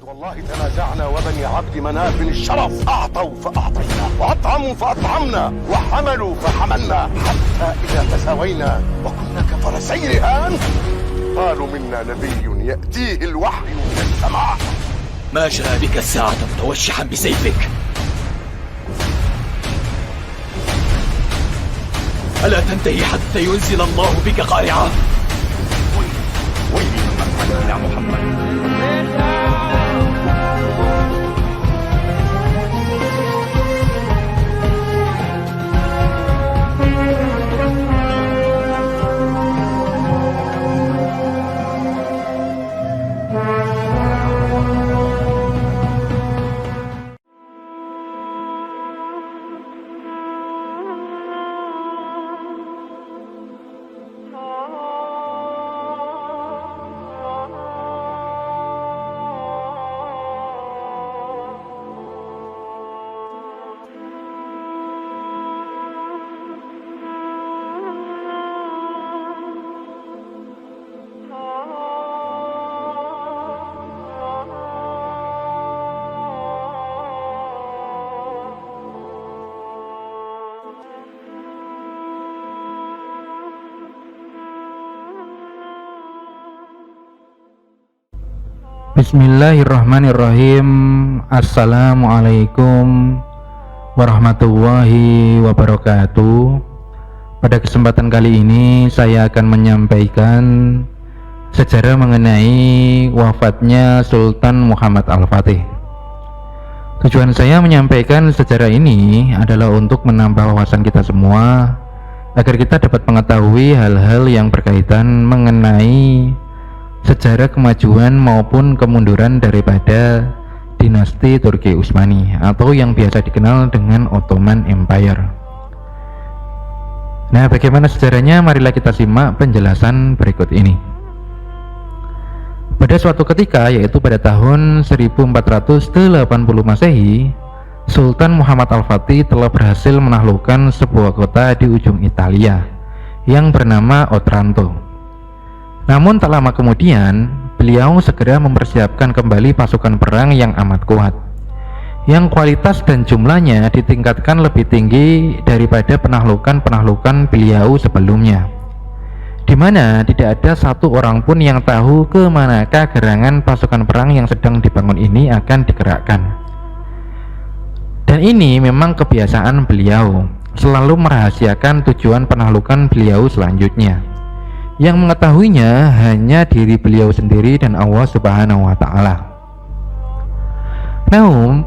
والله تنازعنا وبني عبد مناف الشرف أعطوا فأعطينا وأطعموا فأطعمنا وحملوا فحملنا حتى إذا تساوينا وكنا كفرسي رهان قالوا منا نبي يأتيه الوحي من السماء. ما جاء بك الساعة متوشحا بسيفك؟ ألا تنتهي حتى ينزل الله بك قارعة؟ ويلي من يا محمد. Bismillahirrahmanirrahim. Assalamualaikum warahmatullahi wabarakatuh. Pada kesempatan kali ini saya akan menyampaikan sejarah mengenai wafatnya Sultan Muhammad Al-Fatih. Tujuan saya menyampaikan sejarah ini adalah untuk menambah wawasan kita semua agar kita dapat mengetahui hal-hal yang berkaitan mengenai sejarah kemajuan maupun kemunduran daripada dinasti Turki Utsmani atau yang biasa dikenal dengan Ottoman Empire. Nah, bagaimana sejarahnya? Marilah kita simak penjelasan berikut ini. Pada suatu ketika, yaitu pada tahun 1480 Masehi, Sultan Muhammad Al-Fatih telah berhasil menaklukkan sebuah kota di ujung Italia yang bernama Otranto. Namun tak lama kemudian, beliau segera mempersiapkan kembali pasukan perang yang amat kuat, yang kualitas dan jumlahnya ditingkatkan lebih tinggi daripada penaklukan-penaklukan beliau sebelumnya, di mana tidak ada satu orang pun yang tahu ke manakah gerangan pasukan perang yang sedang dibangun ini akan digerakkan. Dan ini memang kebiasaan beliau, selalu merahasiakan tujuan penaklukan beliau selanjutnya. Yang mengetahuinya hanya diri beliau sendiri dan Allah Subhanahu wa Ta'ala.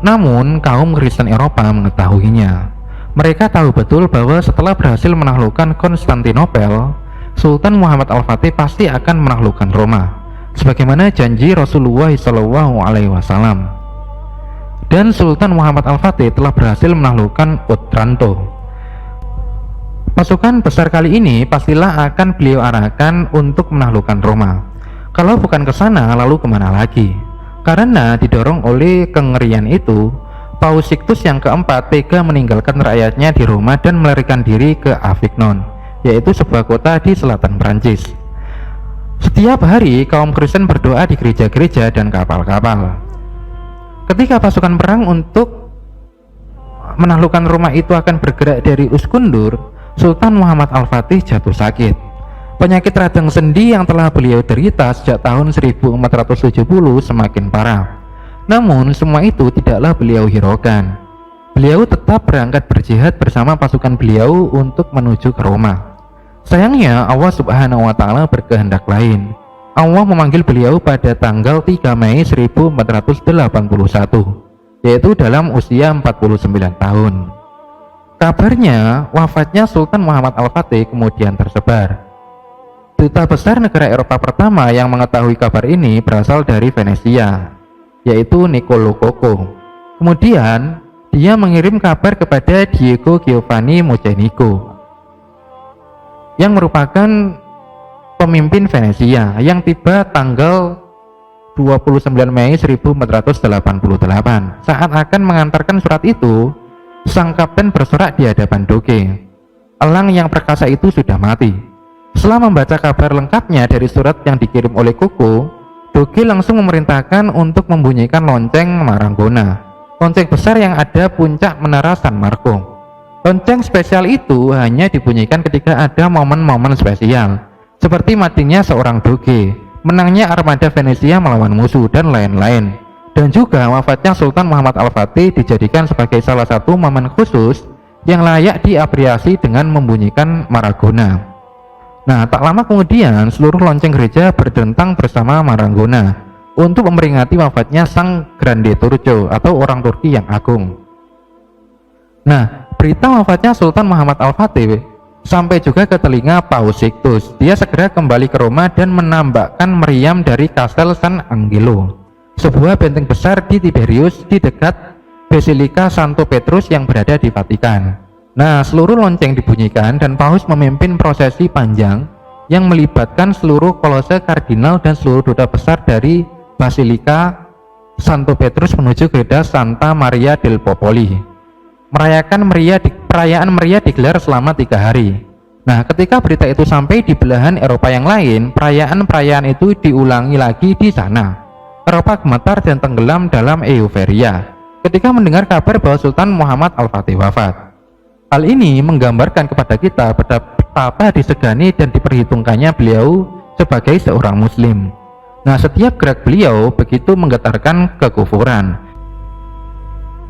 Namun kaum Kristen Eropa mengetahuinya. Mereka tahu betul bahwa setelah berhasil menaklukkan Konstantinopel, Sultan Muhammad Al-Fatih pasti akan menaklukkan Roma, sebagaimana janji Rasulullah SAW. Dan Sultan Muhammad Al-Fatih telah berhasil menaklukkan Otranto. Pasukan besar kali ini pastilah akan beliau arahkan untuk menaklukkan Roma. Kalau bukan ke sana, lalu kemana lagi? Karena didorong oleh kengerian itu, Paus Sixtus yang keempat tega meninggalkan rakyatnya di Roma dan melarikan diri ke Avignon, yaitu sebuah kota di selatan Prancis. Setiap hari kaum Kristen berdoa di gereja-gereja dan kapal-kapal. Ketika pasukan perang untuk menaklukkan Roma itu akan bergerak dari Uskundur, Sultan Muhammad Al-Fatih jatuh sakit. Penyakit radang sendi yang telah beliau derita sejak tahun 1470 semakin parah. Namun semua itu tidaklah beliau hiraukan. Beliau tetap berangkat berjihad bersama pasukan beliau untuk menuju ke Roma. Sayangnya Allah Subhanahu wa Ta'ala berkehendak lain. Allah memanggil beliau pada tanggal 3 Mei 1481, yaitu dalam usia 49 tahun. Kabarnya wafatnya Sultan Muhammad Al-Fatih kemudian tersebar. Duta besar negara Eropa pertama yang mengetahui kabar ini berasal dari Venesia, yaitu Niccolò Coco. Kemudian dia mengirim kabar kepada Diego Giovanni Mocenigo, yang merupakan pemimpin Venesia, yang tiba tanggal 29 Mei 1488. Saat akan mengantarkan surat itu, sang kapten bersorak di hadapan Doge. Elang yang perkasa itu sudah mati. Setelah membaca kabar lengkapnya dari surat yang dikirim oleh Koko, Doge langsung memerintahkan untuk membunyikan lonceng Maranggona, lonceng besar yang ada puncak menara San Marco. Lonceng spesial itu hanya dibunyikan ketika ada momen-momen spesial, seperti matinya seorang doge, menangnya armada Venesia melawan musuh, dan lain-lain. Dan juga wafatnya Sultan Muhammad Al-Fatih dijadikan sebagai salah satu momen khusus yang layak diapresiasi dengan membunyikan Maranggona. Nah, tak lama kemudian seluruh lonceng gereja berdentang bersama Maranggona untuk memperingati wafatnya Sang Grande Turco atau orang Turki yang agung. Nah, berita wafatnya Sultan Muhammad Al-Fatih sampai juga ke telinga Paus Sixtus. Dia segera kembali ke Roma dan menambahkan meriam dari Kastel San Angelo, sebuah benteng besar di Tiberius di dekat Basilika Santo Petrus yang berada di Vatikan. Nah, seluruh lonceng dibunyikan dan Paus memimpin prosesi panjang yang melibatkan seluruh kolose kardinal dan seluruh duta besar dari Basilika Santo Petrus menuju gereja Santa Maria del Popoli. Perayaan meriah digelar selama 3 hari. Nah, ketika berita itu sampai di belahan Eropa yang lain, perayaan itu diulangi lagi di sana. Eropa gemetar dan tenggelam dalam euforia ketika mendengar kabar bahwa Sultan Muhammad Al-Fatih wafat. Hal ini menggambarkan kepada kita betapa disegani dan diperhitungkannya beliau sebagai seorang muslim. Nah, setiap gerak beliau begitu menggetarkan kekufuran.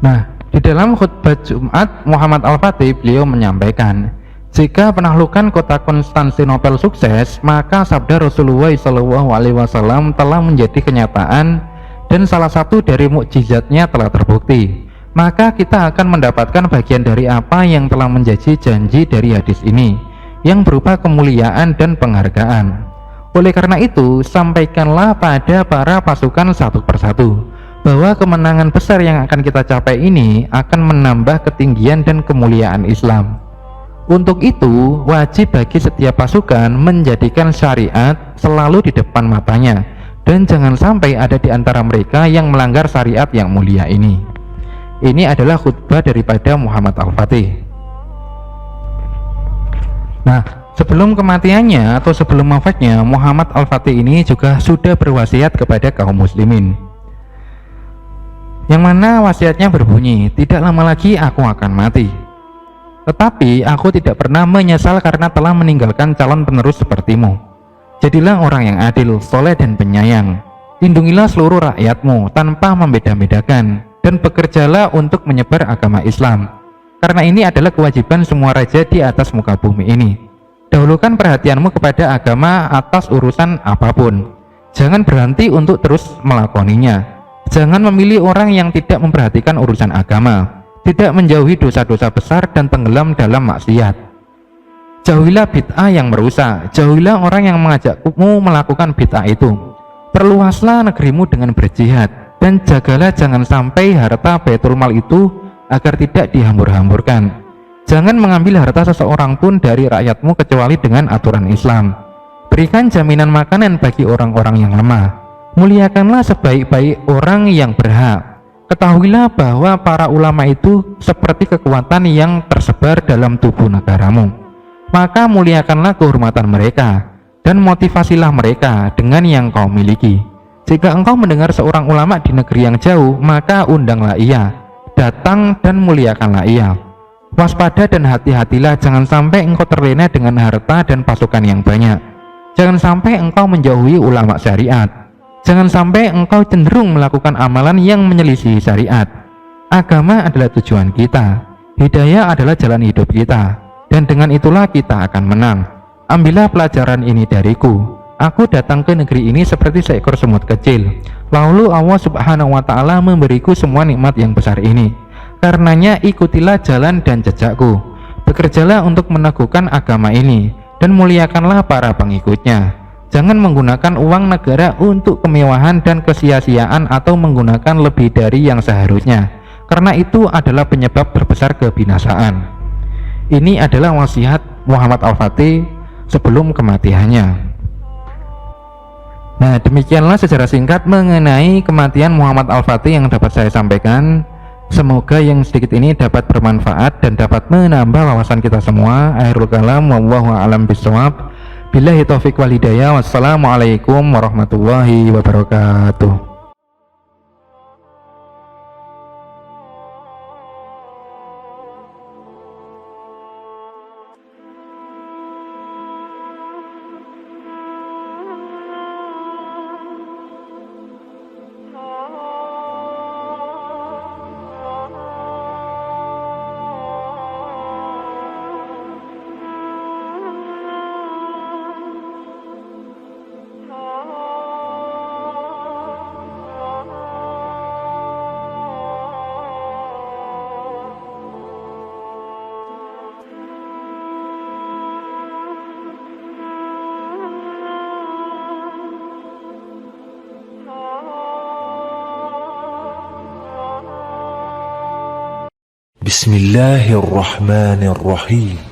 Nah, di dalam khutbah Jumat Muhammad Al-Fatih beliau menyampaikan, jika penaklukan kota Konstantinopel sukses, maka sabda Rasulullah SAW telah menjadi kenyataan dan salah satu dari mukjizatnya telah terbukti. Maka kita akan mendapatkan bagian dari apa yang telah menjadi janji dari hadis ini, yang berupa kemuliaan dan penghargaan. Oleh karena itu, sampaikanlah pada para pasukan satu persatu bahwa kemenangan besar yang akan kita capai ini akan menambah ketinggian dan kemuliaan Islam. Untuk itu, wajib bagi setiap pasukan menjadikan syariat selalu di depan matanya, dan jangan sampai ada di antara mereka yang melanggar syariat yang mulia ini. Ini adalah khutbah daripada Muhammad Al-Fatih. Nah, sebelum kematiannya atau sebelum wafatnya, Muhammad Al-Fatih ini juga sudah berwasiat kepada kaum muslimin, yang mana wasiatnya berbunyi, tidak lama lagi aku akan mati, tetapi aku tidak pernah menyesal karena telah meninggalkan calon penerus sepertimu. Jadilah orang yang adil, soleh dan penyayang. Lindungilah seluruh rakyatmu tanpa membeda-bedakan, dan bekerjalah untuk menyebar agama Islam, karena ini adalah kewajiban semua raja di atas muka bumi ini. Dahulukan perhatianmu kepada agama atas urusan apapun. Jangan berhenti untuk terus melakoninya. Jangan memilih orang yang tidak memperhatikan urusan agama, tidak menjauhi dosa-dosa besar dan tenggelam dalam maksiat. Jauhilah bid'ah yang merusak, jauhilah orang yang mengajakmu melakukan bid'ah itu. Perluaslah negerimu dengan berjihad, dan jagalah jangan sampai harta Baitul Mal itu agar tidak dihambur-hamburkan. Jangan mengambil harta seseorang pun dari rakyatmu kecuali dengan aturan Islam. Berikan jaminan makanan bagi orang-orang yang lemah. Muliakanlah sebaik-baik orang yang berhak. Ketahuilah bahwa para ulama itu seperti kekuatan yang tersebar dalam tubuh negaramu. Maka muliakanlah kehormatan mereka dan motivasilah mereka dengan yang kau miliki. Jika engkau mendengar seorang ulama di negeri yang jauh, maka undanglah ia, datang dan muliakanlah ia. Waspada dan hati-hatilah, jangan sampai engkau terlena dengan harta dan pasukan yang banyak. Jangan sampai engkau menjauhi ulama syariat. Jangan sampai engkau cenderung melakukan amalan yang menyelisihi syariat. Agama adalah tujuan kita, hidayah adalah jalan hidup kita, dan dengan itulah kita akan menang. Ambillah pelajaran ini dariku. Aku datang ke negeri ini seperti seekor semut kecil. Lalu Allah Subhanahu wa Ta'ala memberiku semua nikmat yang besar ini. Karenanya ikutilah jalan dan jejakku. Bekerjalah untuk meneguhkan agama ini dan muliakanlah para pengikutnya. Jangan menggunakan uang negara untuk kemewahan dan kesia-siaan atau menggunakan lebih dari yang seharusnya, karena itu adalah penyebab terbesar kebinasaan. Ini adalah wasiat Muhammad Al-Fatih sebelum kematiannya. Nah, demikianlah sejarah singkat mengenai kematian Muhammad Al-Fatih yang dapat saya sampaikan. Semoga yang sedikit ini dapat bermanfaat dan dapat menambah wawasan kita semua. Akhirul kalam, wallahu a'lam bishawab. Billahi taufik wal hidayah. Wassalamualaikum warahmatullahi wabarakatuh. بسم الله الرحمن الرحيم